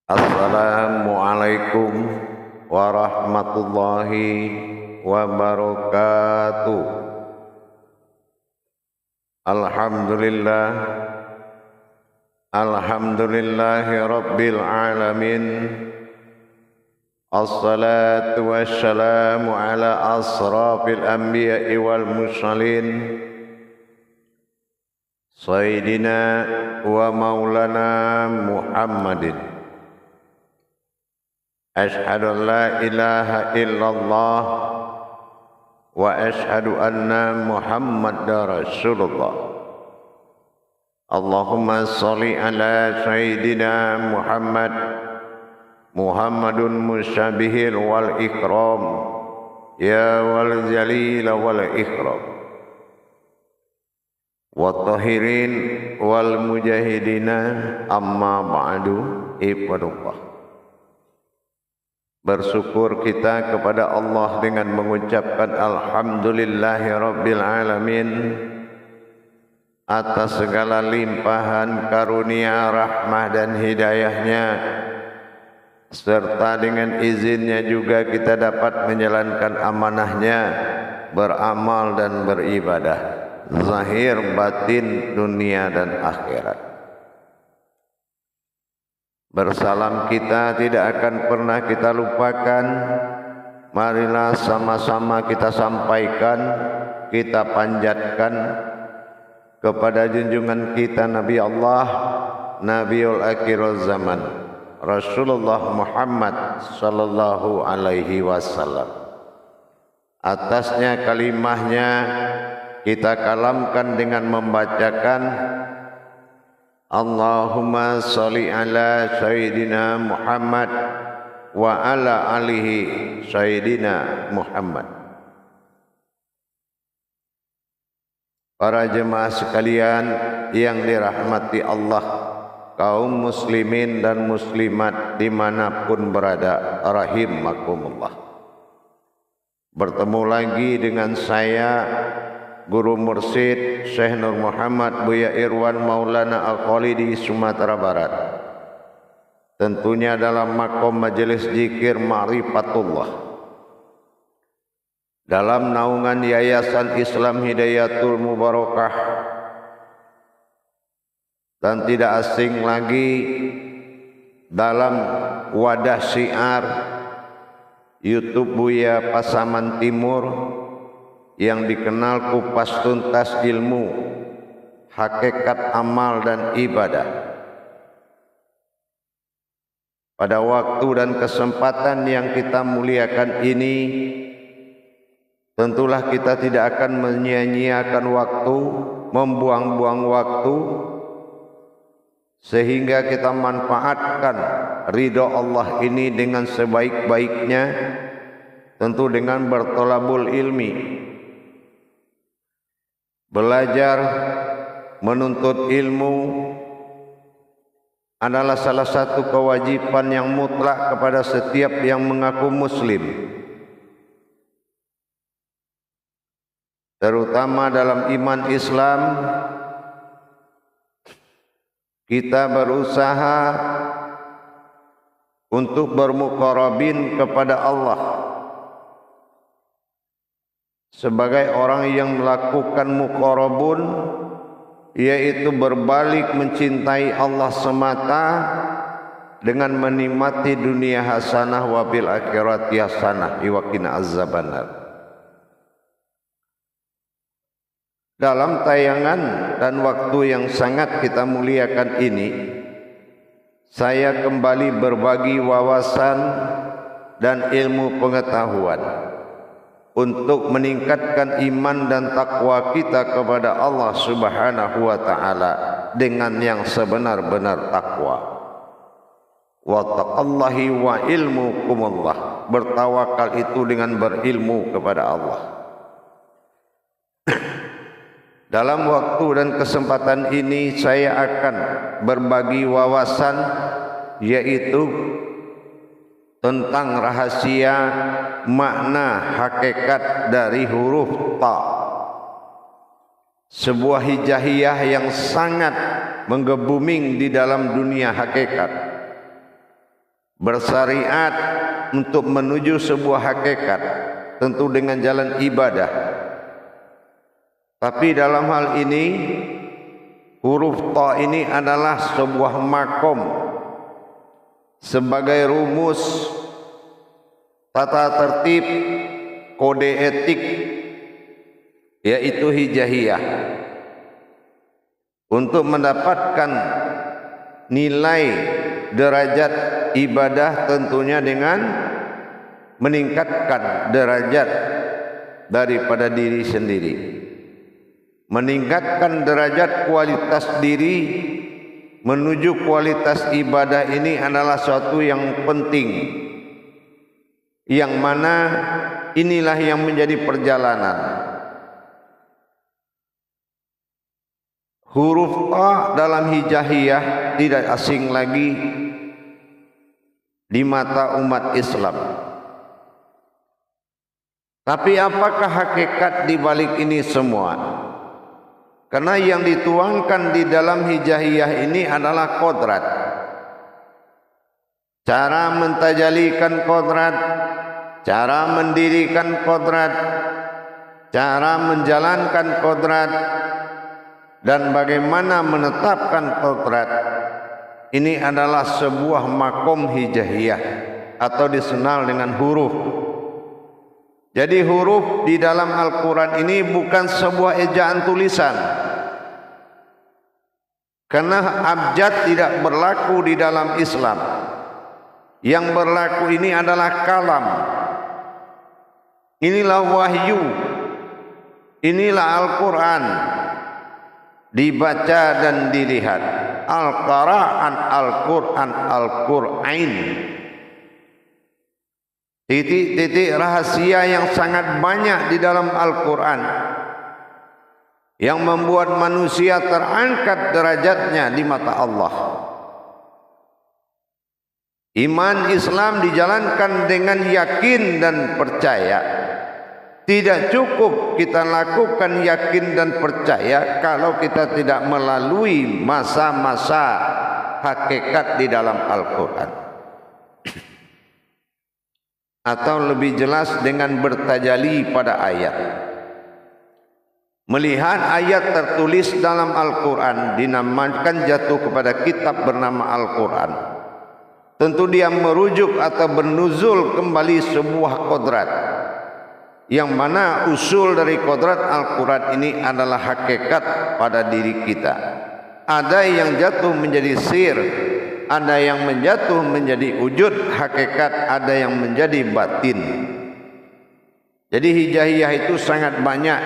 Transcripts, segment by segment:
Assalamualaikum warahmatullahi wabarakatuh. Alhamdulillah, alhamdulillahi rabbil alamin. Assalatu wassalamu ala asrafil anbiya'i wal mursalin, Sayyidina wa maulana Muhammadin. Ashhadu an la ilaha illallah wa ashhadu anna Muhammadar Rasulullah. Allahumma salli ala Sayyidina Muhammad, Muhammadun musyabihil wal ikram, ya wal jalil wal ikram, wa tahirin wal mujahidina, amma ba'du. Ibadullah, bersyukur kita kepada Allah dengan mengucapkan alhamdulillahi rabbil alamin atas segala limpahan karunia, rahmah dan hidayahnya, serta dengan izinnya juga kita dapat menjalankan amanahnya, beramal dan beribadah zahir batin, dunia dan akhirat. Bersalam kita tidak akan pernah kita lupakan. Marilah sama-sama kita sampaikan, kita panjatkan kepada junjungan kita Nabi Allah, Nabiul Akhirul Zaman, Rasulullah Muhammad sallallahu alaihi wasallam. Atasnya kalimahnya kita kalamkan dengan membacakan Allahumma salli ala Sayyidina Muhammad wa ala alihi Sayyidina Muhammad. Para jemaah sekalian yang dirahmati Allah, kaum muslimin dan muslimat dimanapun berada, rahimakumullah. Bertemu lagi dengan saya, Guru Mursyid Syekh Nur Muhammad Buya Irwan Maulana Al-Khalidi, Sumatera Barat. Tentunya dalam makom majelis zikir Ma'rifatullah, dalam naungan Yayasan Islam Hidayatul Mubarakah, dan tidak asing lagi dalam wadah syiar YouTube Buya Pasaman Timur yang dikenal kupas tuntas ilmu, hakikat amal dan ibadah. Pada waktu dan kesempatan yang kita muliakan ini, tentulah kita tidak akan menyia-nyiakan waktu, membuang-buang waktu, sehingga kita manfaatkan ridho Allah ini dengan sebaik-baiknya, tentu dengan bertolabul ilmi. Belajar, menuntut ilmu adalah salah satu kewajiban yang mutlak kepada setiap yang mengaku muslim, terutama dalam iman Islam. Kita berusaha untuk bermuqarrabin kepada Allah sebagai orang yang melakukan muqarrabun, yaitu berbalik mencintai Allah semata dengan menikmati dunia hasanah wa bil akhirati hasanah wa qina azabannar. Dalam tayangan dan waktu yang sangat kita muliakan ini, saya kembali berbagi wawasan dan ilmu pengetahuan untuk meningkatkan iman dan takwa kita kepada Allah Subhanahu wa taala dengan yang sebenar-benar takwa. Wa taqallahi wa ilmukumullah, bertawakal itu dengan berilmu kepada Allah. Dalam waktu dan kesempatan ini saya akan berbagi wawasan, yaitu tentang rahasia makna hakikat dari huruf ta. Sebuah hijaiyah yang sangat menggebuming di dalam dunia hakikat. bersyariat untuk menuju sebuah hakikat, tentu dengan jalan ibadah. Tapi dalam hal ini huruf ta ini adalah sebuah makom sebagai rumus tata tertib kode etik, yaitu hijaiyah, untuk mendapatkan nilai derajat ibadah, tentunya dengan meningkatkan derajat daripada diri sendiri, meningkatkan derajat kualitas diri menuju kualitas ibadah. Ini adalah suatu yang penting, yang mana inilah yang menjadi perjalanan. Huruf ta dalam hijaiyah tidak asing lagi di mata umat Islam. Tapi apakah hakikat di balik ini semua? Karena yang dituangkan di dalam hijaiyah ini adalah kodrat, cara mentajalikan kodrat, cara mendirikan kodrat, cara menjalankan kodrat, dan bagaimana menetapkan kodrat. Ini adalah sebuah makom hijaiyah atau dikenal dengan huruf. Jadi huruf di dalam Al-Quran ini bukan sebuah ejaan tulisan, karena abjad tidak berlaku di dalam Islam. Yang berlaku ini adalah kalam. Inilah wahyu, inilah Al-Quran, dibaca dan dilihat. Al-Qara'an, Al-Quran, Al-Qur'ain. Titik-titik rahasia yang sangat banyak di dalam Al-Quran, yang membuat manusia terangkat derajatnya di mata Allah. Iman Islam dijalankan dengan yakin dan percaya. Tidak cukup kita lakukan yakin dan percaya kalau kita tidak melalui masa-masa hakikat di dalam Al-Quran. Atau lebih jelas dengan bertajali pada ayat. Melihat ayat tertulis dalam Al-Quran dinamakan jatuh kepada kitab bernama Al-Quran. Tentu dia merujuk atau bernuzul kembali sebuah kodrat, yang mana usul dari kodrat Al-Quran ini adalah hakikat pada diri kita. Ada yang jatuh menjadi sir, ada yang menjatuh menjadi wujud hakikat, ada yang menjadi batin. Jadi hijaiyah itu sangat banyak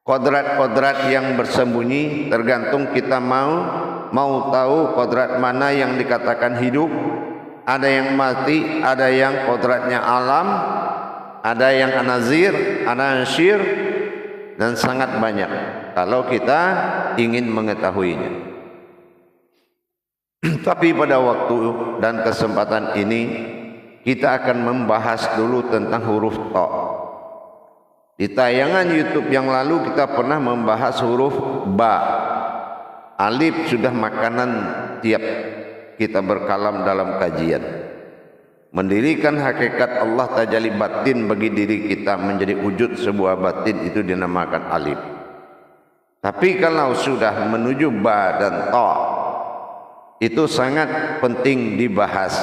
kodrat-kodrat yang bersembunyi, tergantung kita mau tahu kodrat mana yang dikatakan hidup. Ada yang mati, ada yang kodratnya alam, ada yang anazir, anasyir, dan sangat banyak kalau kita ingin mengetahuinya. Tapi pada waktu dan kesempatan ini kita akan membahas dulu tentang huruf ta. Di tayangan YouTube yang lalu kita pernah membahas huruf ba. Alif sudah makanan tiap kita berkalam dalam kajian. Mendirikan hakikat Allah tajalli batin bagi diri kita menjadi wujud sebuah batin, itu dinamakan alif. Tapi kalau sudah menuju ba dan ta, itu sangat penting dibahas.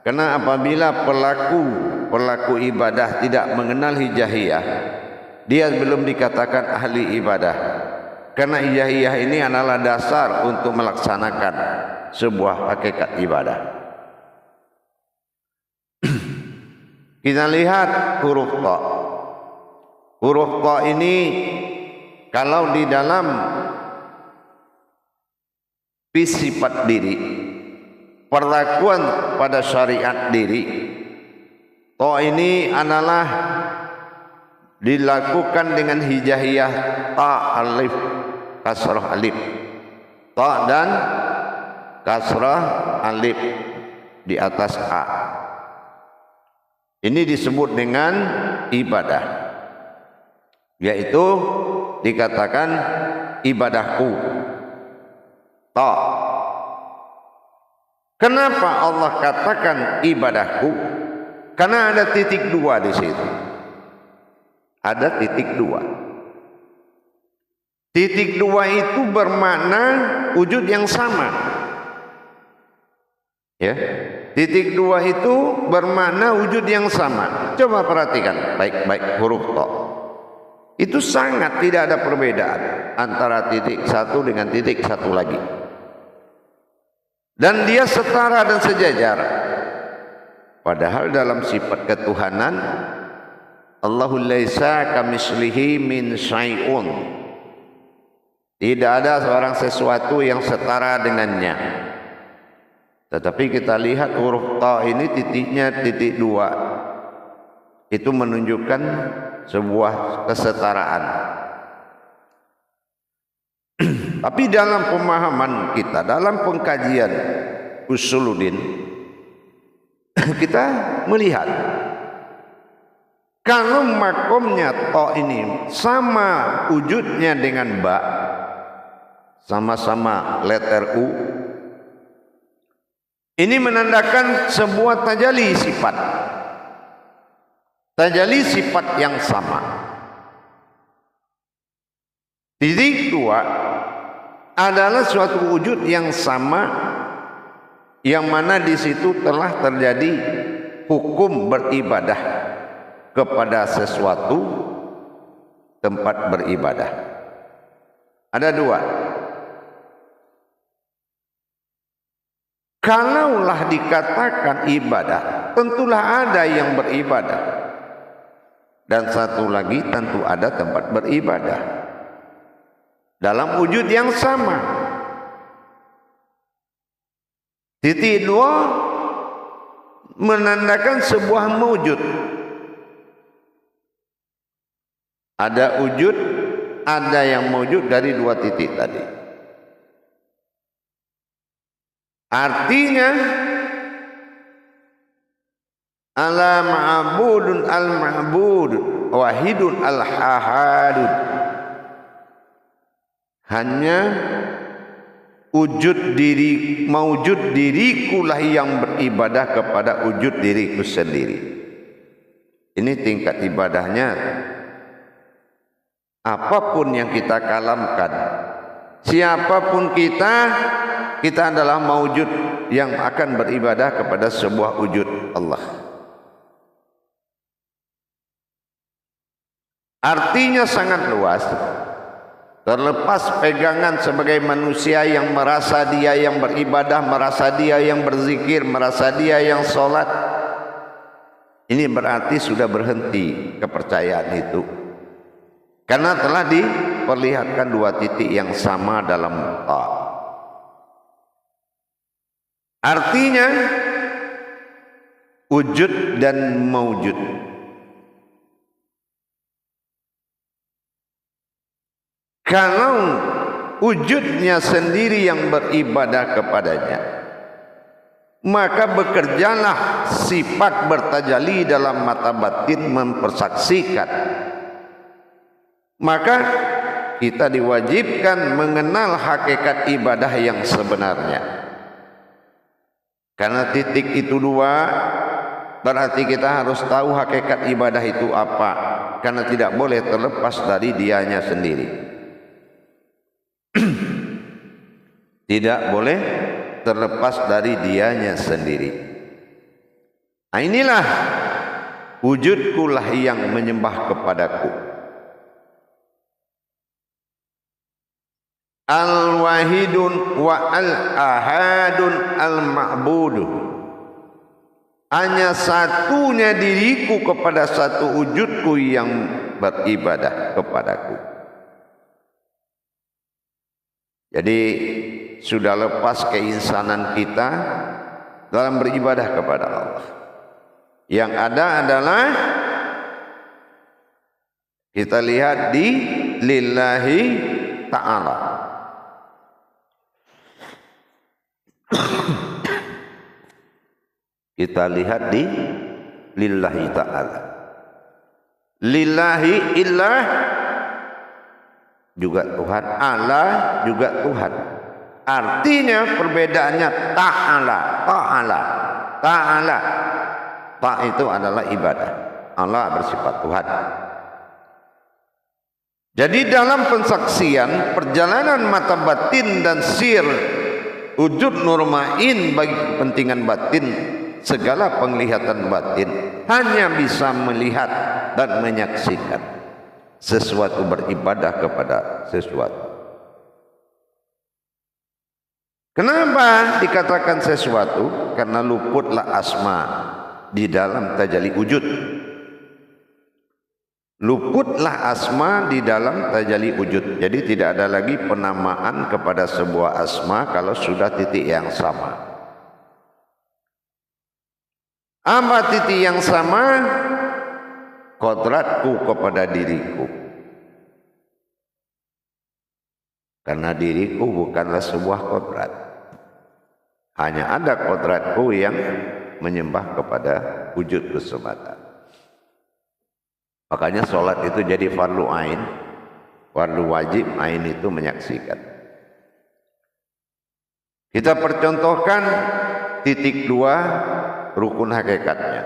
Karena apabila pelaku ibadah tidak mengenal hijaiyah, dia belum dikatakan ahli ibadah. Karena hijaiyah ini adalah dasar untuk melaksanakan sebuah hakikat ibadah. Kita lihat huruf ta. Huruf ta ini kalau di dalam sifat diri, perlakuan pada syariat diri, ta ini adalah dilakukan dengan hijaiyah ta alif kasrah alif, ta dan kasrah alif di atas a. Ini disebut dengan ibadah, yaitu dikatakan ibadahku. Ta. Kenapa Allah katakan ibadahku? Karena ada titik dua di situ. Ada titik dua. Titik dua itu bermakna wujud yang sama. Ya, titik dua itu bermakna wujud yang sama. Coba perhatikan baik-baik huruf ta. Itu sangat tidak ada perbedaan antara titik satu dengan titik satu lagi. Dan dia setara dan sejajar. Padahal dalam sifat ketuhanan, Allahu laisa kamitslihi min syai'un. Tidak ada seorang sesuatu yang setara dengannya. Tetapi kita lihat huruf ta ini titiknya titik dua. Itu menunjukkan sebuah kesetaraan. Tapi dalam pemahaman kita, dalam pengkajian Usuluddin, kita melihat kalau makomnya ta ini sama wujudnya dengan ba, sama-sama letter U, ini menandakan sebuah tajalli sifat. Tajalli sifat yang sama. Titik dua adalah suatu wujud yang sama, yang mana di situ telah terjadi hukum beribadah kepada sesuatu tempat beribadah. Ada dua. Kalaulah dikatakan ibadah, tentulah ada yang beribadah. Dan satu lagi tentu ada tempat beribadah. Dalam wujud yang sama. Titik dua menandakan sebuah wujud. Ada wujud, ada yang wujud dari dua titik tadi. Artinya ala ma'budun al-ma'bud wahidun al-ahadud. Hanya wujud diri, maujud dirikulah yang beribadah kepada wujud diriku sendiri. Ini tingkat ibadahnya. Apapun yang kita kalamkan, siapapun kita adalah maujud yang akan beribadah kepada sebuah wujud Allah. Artinya sangat luas. Terlepas pegangan sebagai manusia yang merasa dia yang beribadah, merasa dia yang berzikir, merasa dia yang sholat, ini berarti sudah berhenti kepercayaan itu. Karena telah diperlihatkan dua titik yang sama dalam ta. Artinya wujud dan maujud. Kalau wujudnya sendiri yang beribadah kepadanya, maka bekerjalah sifat bertajalli dalam mata batin mempersaksikan. Maka kita diwajibkan mengenal hakikat ibadah yang sebenarnya. Karena titik itu dua, berarti kita harus tahu hakikat ibadah itu apa. Karena tidak boleh terlepas dari dianya sendiri. Tidak boleh terlepas dari dianya sendiri. Nah, inilah wujudkulah yang menyembah kepadaku. Al-wahidun wa al-ahadun al-ma'budu. Hanya satunya diriku kepada satu wujudku yang beribadah kepadaku. Jadi sudah lepas keinsanan kita dalam beribadah kepada Allah. Yang ada adalah kita lihat di lillahi ta'ala. Kita lihat di lillahi ta'ala. Lillahi illah juga Tuhan, Allah juga Tuhan. Artinya perbedaannya ta'ala, ta'ala, ta'ala. Ta' itu adalah ibadah. Allah bersifat Tuhan. Jadi dalam pensaksian perjalanan mata batin dan sir wujud nurmain bagi kepentingan batin, segala penglihatan batin hanya bisa melihat dan menyaksikan sesuatu, beribadah kepada sesuatu. Kenapa dikatakan sesuatu? Karena luputlah asma di dalam tajalli wujud. Luputlah asma di dalam tajalli wujud. Jadi tidak ada lagi penamaan kepada sebuah asma kalau sudah titik yang sama. Apa titik yang sama? Kodratku kepada diriku. Karena diriku bukanlah sebuah kodrat. Hanya ada kodratku yang menyembah kepada wujudku semata. Makanya sholat itu jadi fardu ain. Fardu wajib, ain itu menyaksikan. Kita percontohkan titik 2 rukun hakikatnya.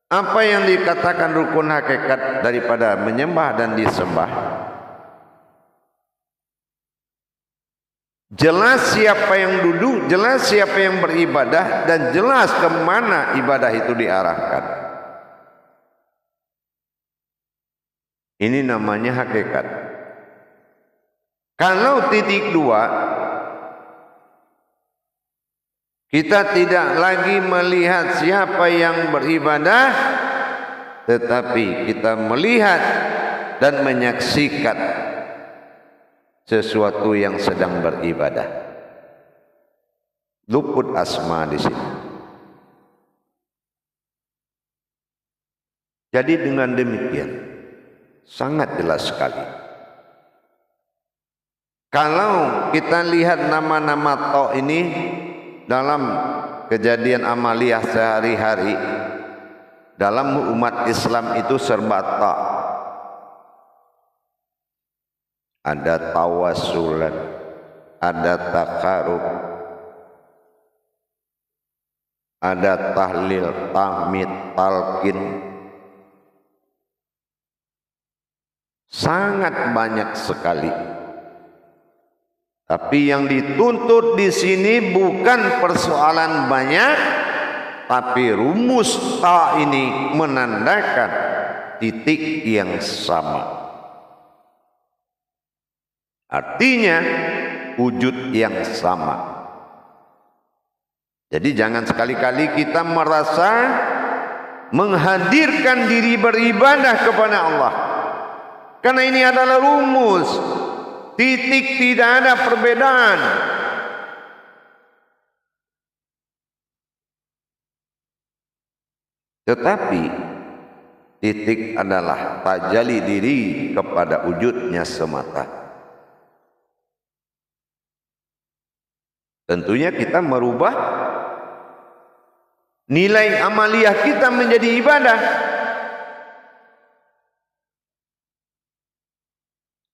Apa yang dikatakan rukun hakikat daripada menyembah dan disembah? Jelas siapa yang duduk, jelas siapa yang beribadah, dan jelas kemana ibadah itu diarahkan. Ini namanya hakikat. Kalau titik 2, kita tidak lagi melihat siapa yang beribadah, tetapi kita melihat dan menyaksikan sesuatu yang sedang beribadah. Luput asma di sini. Jadi dengan demikian sangat jelas sekali. Kalau kita lihat nama-nama ta ini dalam kejadian amaliyah sehari-hari, dalam umat Islam itu serba ta. Ada tawassulan, ada takarub, ada tahlil, tahmid, talqin. Sangat banyak sekali. Tapi yang dituntut di sini bukan persoalan banyak, tapi rumus ta ini menandakan titik yang sama. Artinya wujud yang sama. Jadi jangan sekali-kali kita merasa menghadirkan diri beribadah kepada Allah. Karena ini adalah rumus. Titik, tidak ada perbedaan. Tetapi titik adalah tajalli diri kepada wujudnya semata. Tentunya kita merubah nilai amaliyah kita menjadi ibadah.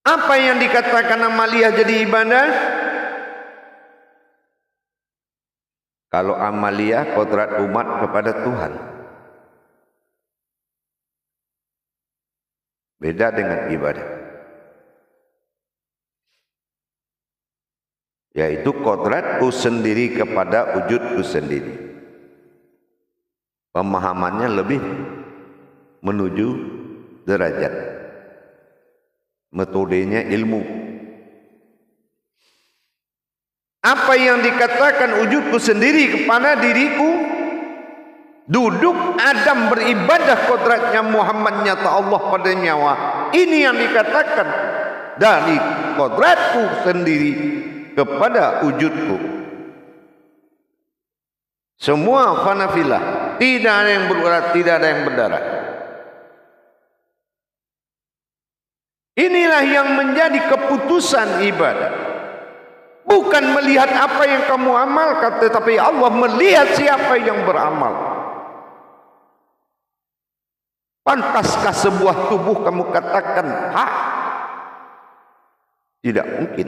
Apa yang dikatakan amaliyah jadi ibadah? Kalau amaliyah kodrat umat kepada Tuhan, beda dengan ibadah. Yaitu kodratku sendiri kepada wujudku sendiri. Pemahamannya lebih menuju derajat. Metodenya ilmu. Apa yang dikatakan wujudku sendiri kepada diriku? Duduk Adam beribadah kodratnya Muhammad nyata Allah pada nyawa. Ini yang dikatakan dari kodratku sendiri kepada wujudku. Semua fanafilah, tidak ada yang berurat, tidak ada yang berdarah. Inilah yang menjadi keputusan ibadah. Bukan melihat apa yang kamu amalkan, tetapi Allah melihat siapa yang beramal. Pantaskah sebuah tubuh kamu katakan hak? Tidak mungkin.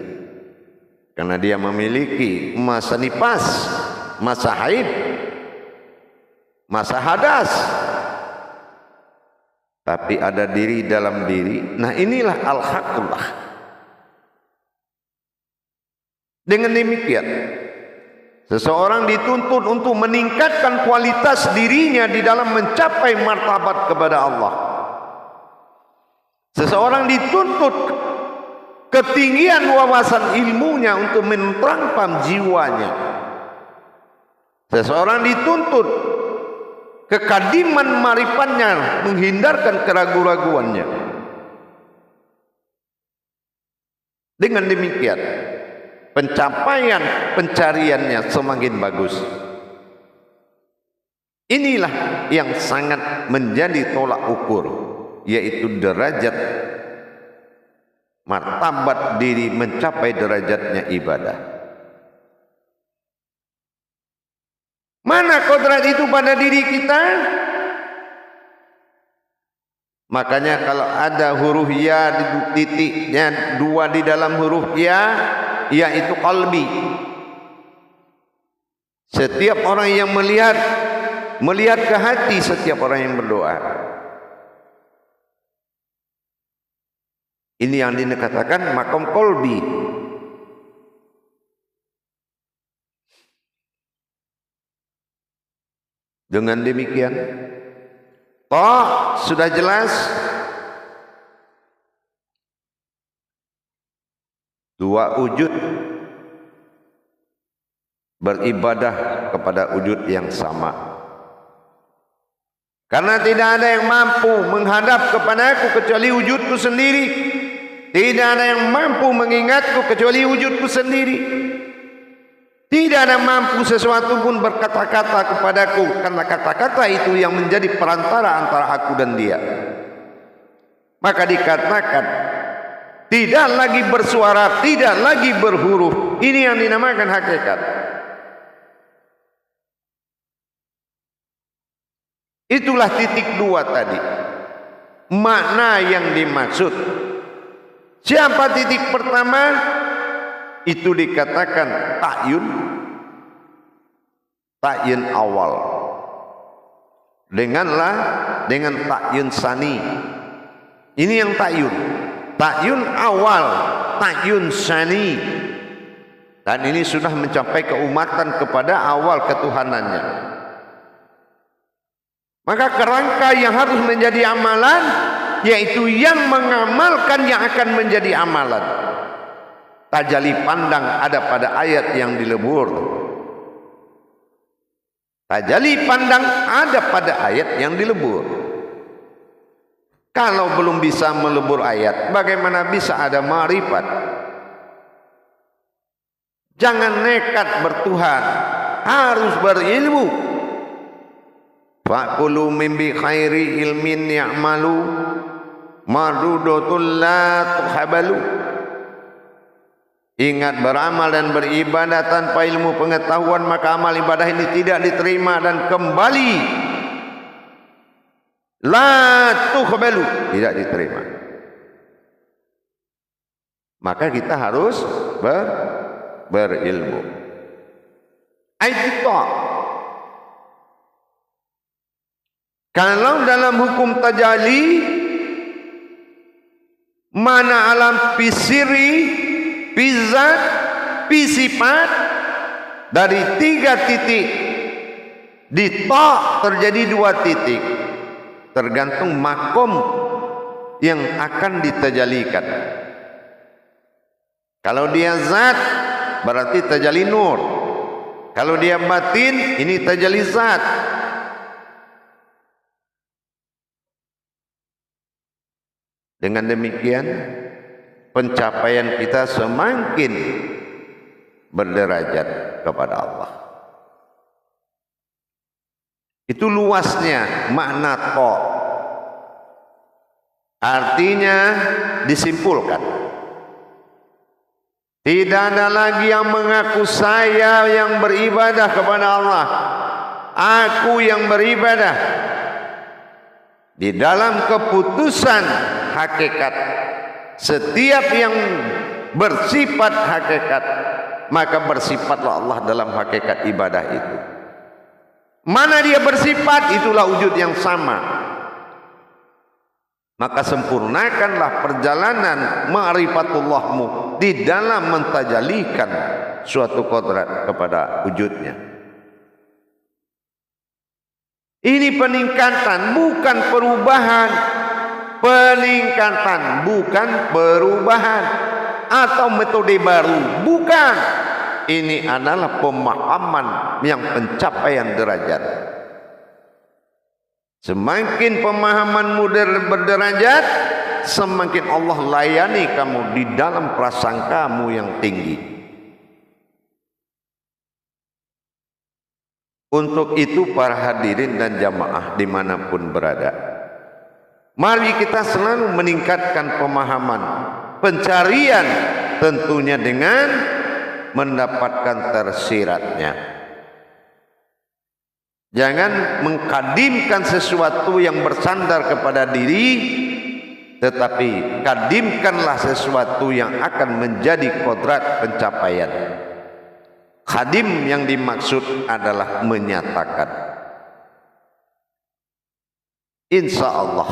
karena dia memiliki masa nifas, masa haid, masa hadas, tapi ada diri dalam diri. Nah, inilah al-haqqullah. Dengan demikian, seseorang dituntut untuk meningkatkan kualitas dirinya di dalam mencapai martabat kepada Allah. Seseorang dituntut ketinggian wawasan ilmunya untuk menerangkan jiwanya. Seseorang dituntut kekadiman marifatnya, menghindarkan keraguan-raguannya. Dengan demikian, pencapaian pencariannya semakin bagus. Inilah yang sangat menjadi tolak ukur, yaitu derajat martabat diri mencapai derajatnya ibadah. Mana kodrat itu pada diri kita? Makanya kalau ada huruf ya di titiknya dua di dalam huruf ya, yaitu qalbi. Setiap orang yang melihat ke hati setiap orang yang berdoa. Ini yang dikatakan maqam qalbi. Dengan demikian, sudah jelas dua wujud beribadah kepada wujud yang sama. Karena tidak ada yang mampu menghadap kepadaku kecuali wujudku sendiri. Tidak ada yang mampu mengingatku kecuali wujudku sendiri. Tidak ada mampu sesuatu pun berkata-kata kepadaku, karena kata-kata itu yang menjadi perantara antara aku dan dia. Maka dikatakan tidak lagi bersuara, tidak lagi berhuruf. Ini yang dinamakan hakikat. Itulah titik dua tadi. Makna yang dimaksud. Siapa titik pertama? Itu dikatakan ta'yun awal. Dengan ta'yun sani. Ini yang ta'yun. Ta'yun awal, ta'yun sani. Dan ini sudah mencapai keumatan kepada awal ketuhanannya. Maka kerangka yang harus menjadi amalan, yaitu yang mengamalkan yang akan menjadi amalan. Tajalli pandang ada pada ayat yang dilebur. Tajalli pandang ada pada ayat yang dilebur. Kalau belum bisa melebur ayat, bagaimana bisa ada ma'rifat? Jangan nekat bertuhan, harus berilmu. Fa'kulu min bi khairi ilmin ya'malu madudatul la tuhabalu. Ingat, beramal dan beribadah tanpa ilmu pengetahuan, maka amal ibadah ini tidak diterima dan kembali la tuqbalu, tidak diterima. Maka kita harus berilmu. Aitita. Kalau dalam hukum tajalli, mana alam pisiri, pizat, pisifat, dari 3 titik di ta terjadi 2 titik, tergantung makom yang akan ditajalikan. Kalau dia zat berarti tajalli nur, kalau dia batin ini tajalli zat. Dengan demikian pencapaian kita semakin berderajat kepada Allah. Itu luasnya makna ta. Artinya disimpulkan, tidak ada lagi yang mengaku saya yang beribadah kepada Allah, aku yang beribadah. Di dalam keputusan hakikat, setiap yang bersifat hakikat maka bersifatlah Allah dalam hakikat ibadah itu. Mana dia bersifat, itulah wujud yang sama. Maka sempurnakanlah perjalanan ma'rifatullahmu di dalam mentajalikan suatu kodrat kepada wujudnya. Ini peningkatan, bukan perubahan. Peningkatan, bukan perubahan. Atau metode baru, bukan. Ini adalah pemahaman yang pencapaian derajat. Semakin pemahamanmu berderajat, semakin Allah layani kamu di dalam prasangkamu yang tinggi. Untuk itu para hadirin dan jamaah dimanapun berada, mari kita selalu meningkatkan pemahaman, pencarian tentunya dengan mendapatkan tersiratnya. Jangan mengkadimkan sesuatu yang bersandar kepada diri, tetapi kadimkanlah sesuatu yang akan menjadi kodrat pencapaian. Khadim yang dimaksud adalah menyatakan. Insya Allah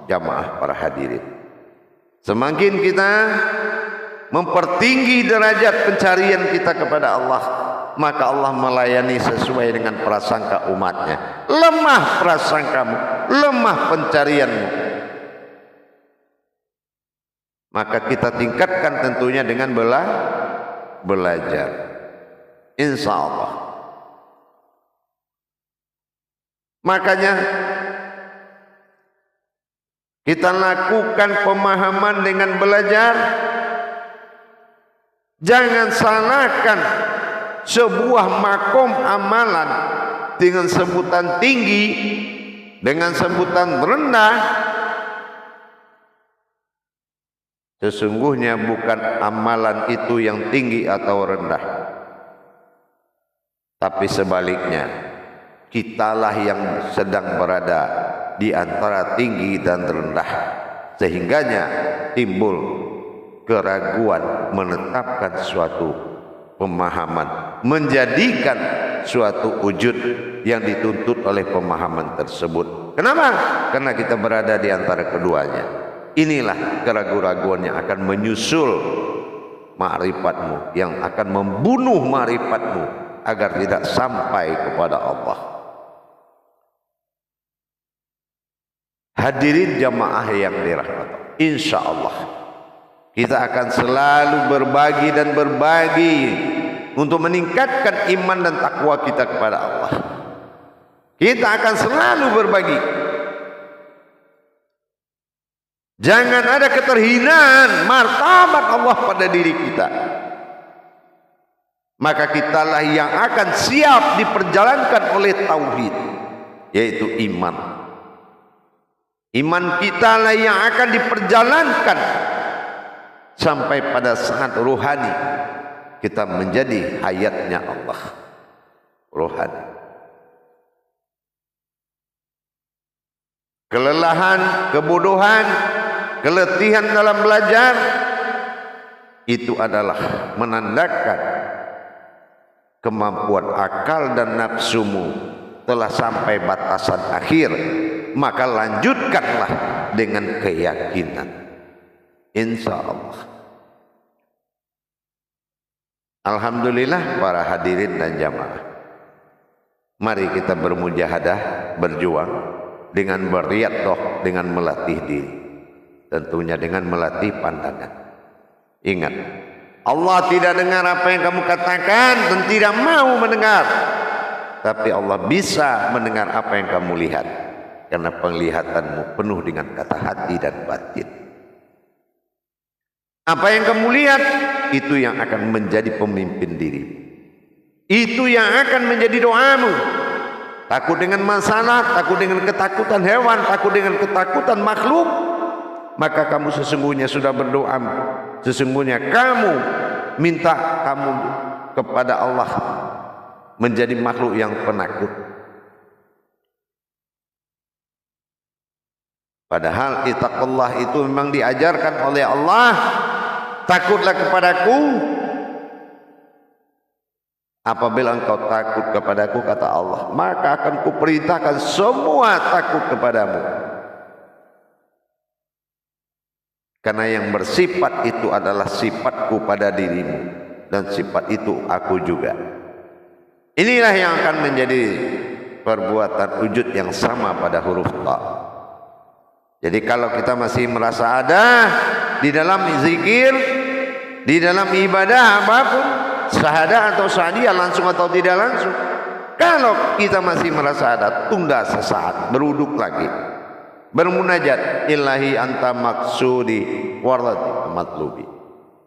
jamaah para hadirin, semakin kita mempertinggi derajat pencarian kita kepada Allah, maka Allah melayani sesuai dengan prasangka umatnya. Lemah prasangkamu, lemah pencarianmu, maka kita tingkatkan tentunya dengan belajar. Insya Allah. Makanya kita lakukan pemahaman dengan belajar. Jangan salahkan sebuah makom amalan dengan sebutan tinggi, dengan sebutan rendah. Sesungguhnya bukan amalan itu yang tinggi atau rendah, tapi sebaliknya, kitalah yang sedang berada di antara tinggi dan rendah, sehingganya timbul keraguan menetapkan suatu pemahaman, menjadikan suatu wujud yang dituntut oleh pemahaman tersebut. Kenapa? Karena kita berada di antara keduanya. Inilah keraguan-keraguan yang akan menyusul ma'rifatmu, yang akan membunuh ma'rifatmu agar tidak sampai kepada Allah. Hadirin jamaah yang dirahmati, insya Allah kita akan selalu berbagi dan berbagi untuk meningkatkan iman dan takwa kita kepada Allah. Kita akan selalu berbagi. Jangan ada keterhinaan martabat Allah pada diri kita. Maka kitalah yang akan siap diperjalankan oleh tauhid, yaitu iman. Iman kitalah yang akan diperjalankan sampai pada saat rohani kita menjadi hayatnya Allah. Rohani. Kelelahan, kebodohan, keletihan dalam belajar itu adalah menandakan kemampuan akal dan nafsumu telah sampai batasan akhir. Maka lanjutkanlah dengan keyakinan, insya Allah. Alhamdulillah para hadirin dan jamaah, mari kita bermujahadah, berjuang dengan beriadah, dengan melatih diri, tentunya dengan melatih pandangan. Ingat, Allah tidak dengar apa yang kamu katakan dan tidak mau mendengar, tapi Allah bisa mendengar apa yang kamu lihat, karena penglihatanmu penuh dengan kata hati dan batin. Apa yang kamu lihat, itu yang akan menjadi pemimpin diri. Itu yang akan menjadi doamu. Takut dengan masalah, takut dengan ketakutan hewan, takut dengan ketakutan makhluk, maka kamu sesungguhnya sudah berdoa. Sesungguhnya kamu minta kamu kepada Allah menjadi makhluk yang penakut. Padahal ittaqullah itu memang diajarkan oleh Allah. Takutlah kepadaku Apabila engkau takut kepadaku, kata Allah, maka akan kuperintahkan semua takut kepadamu. Karena yang bersifat itu adalah sifatku pada dirimu, dan sifat itu aku juga. Inilah yang akan menjadi perbuatan wujud yang sama pada huruf ta. Jadi kalau kita masih merasa ada di dalam zikir, di dalam ibadah apapun, syahadah atau syahadiyah langsung atau tidak langsung, kalau kita masih merasa ada, tunda sesaat, beruduk lagi, bermunajat, ilahi anta maksudi warlati matlubi.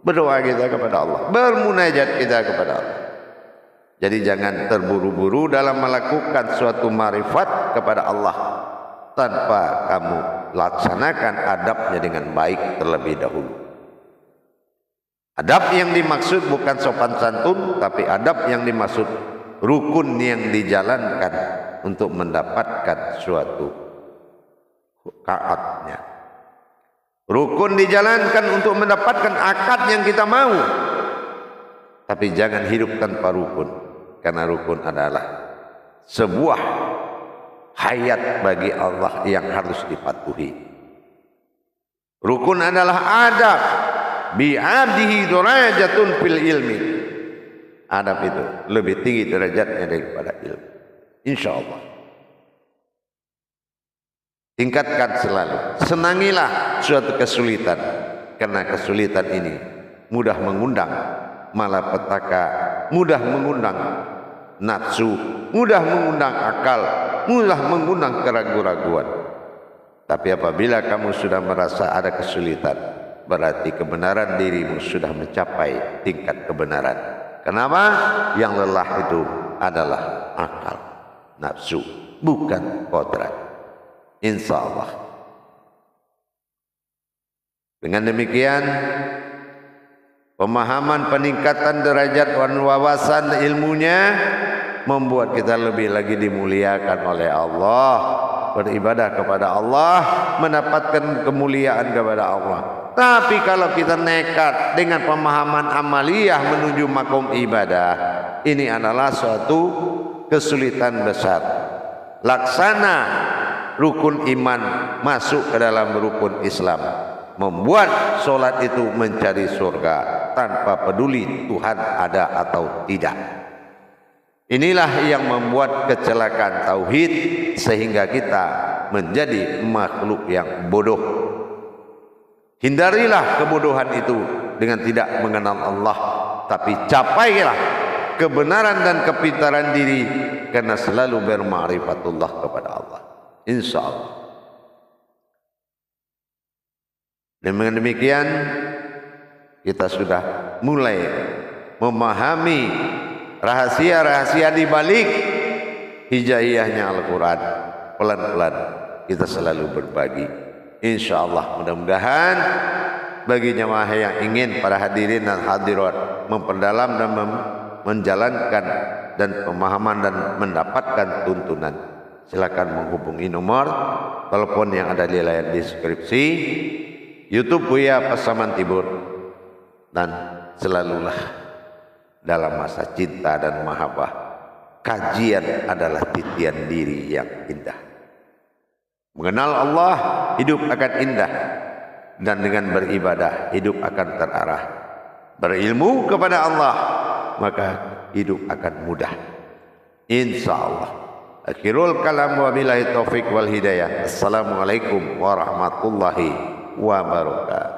Berdoa kita kepada Allah, bermunajat kita kepada Allah. Jadi jangan terburu-buru dalam melakukan suatu marifat kepada Allah tanpa kamu laksanakan adabnya dengan baik terlebih dahulu. Adab yang dimaksud bukan sopan santun, tapi adab yang dimaksud rukun yang dijalankan untuk mendapatkan suatu akadnya. Rukun dijalankan untuk mendapatkan akad yang kita mau, tapi jangan hidup tanpa rukun. Karena rukun adalah sebuah hayat bagi Allah yang harus dipatuhi. Rukun adalah adab, bi'abdihi darajatun fil ilmi. Adab itu lebih tinggi derajatnya daripada ilmu. Insyaallah. Tingkatkan selalu. Senangilah suatu kesulitan, karena kesulitan ini mudah mengundang malapetaka, mudah mengundang nafsu, mudah mengundang akal, mudah mengundang keraguan-raguan. Tapi apabila kamu sudah merasa ada kesulitan, berarti kebenaran dirimu sudah mencapai tingkat kebenaran. Kenapa? Yang lelah itu adalah akal, nafsu, bukan kodrat. Insya Allah. Dengan demikian, pemahaman peningkatan derajat dan wawasan ilmunya membuat kita lebih lagi dimuliakan oleh Allah, beribadah kepada Allah, mendapatkan kemuliaan kepada Allah. Tapi kalau kita nekat dengan pemahaman amaliyah menuju makom ibadah, ini adalah suatu kesulitan besar. Laksana rukun iman masuk ke dalam rukun Islam, membuat solat itu mencari surga tanpa peduli Tuhan ada atau tidak. Inilah yang membuat kecelakaan tauhid sehingga kita menjadi makhluk yang bodoh. Hindarilah kebodohan itu dengan tidak mengenal Allah, tapi capailah kebenaran dan kepintaran diri karena selalu berma'rifatullah kepada Allah. Insyaallah. Dengan demikian kita sudah mulai memahami rahasia-rahasia di balik hijaiyahnya Al-Quran. Pelan-pelan kita selalu berbagi. Insyaallah, mudah-mudahan bagi jemaah yang ingin, para hadirin dan hadirat, memperdalam dan menjalankan dan pemahaman dan mendapatkan tuntunan, silakan menghubungi nomor telepon yang ada di layar deskripsi YouTube Buya Pasaman Tibur. Dan selalulah dalam masa cinta dan mahabbah, kajian adalah titian diri yang indah. Mengenal Allah, hidup akan indah, dan dengan beribadah hidup akan terarah. Berilmu kepada Allah, maka hidup akan mudah, insyaallah. Akhirul kalam, wabillahi taufik wal hidayah. Assalamualaikum warahmatullahi wabarakatuh.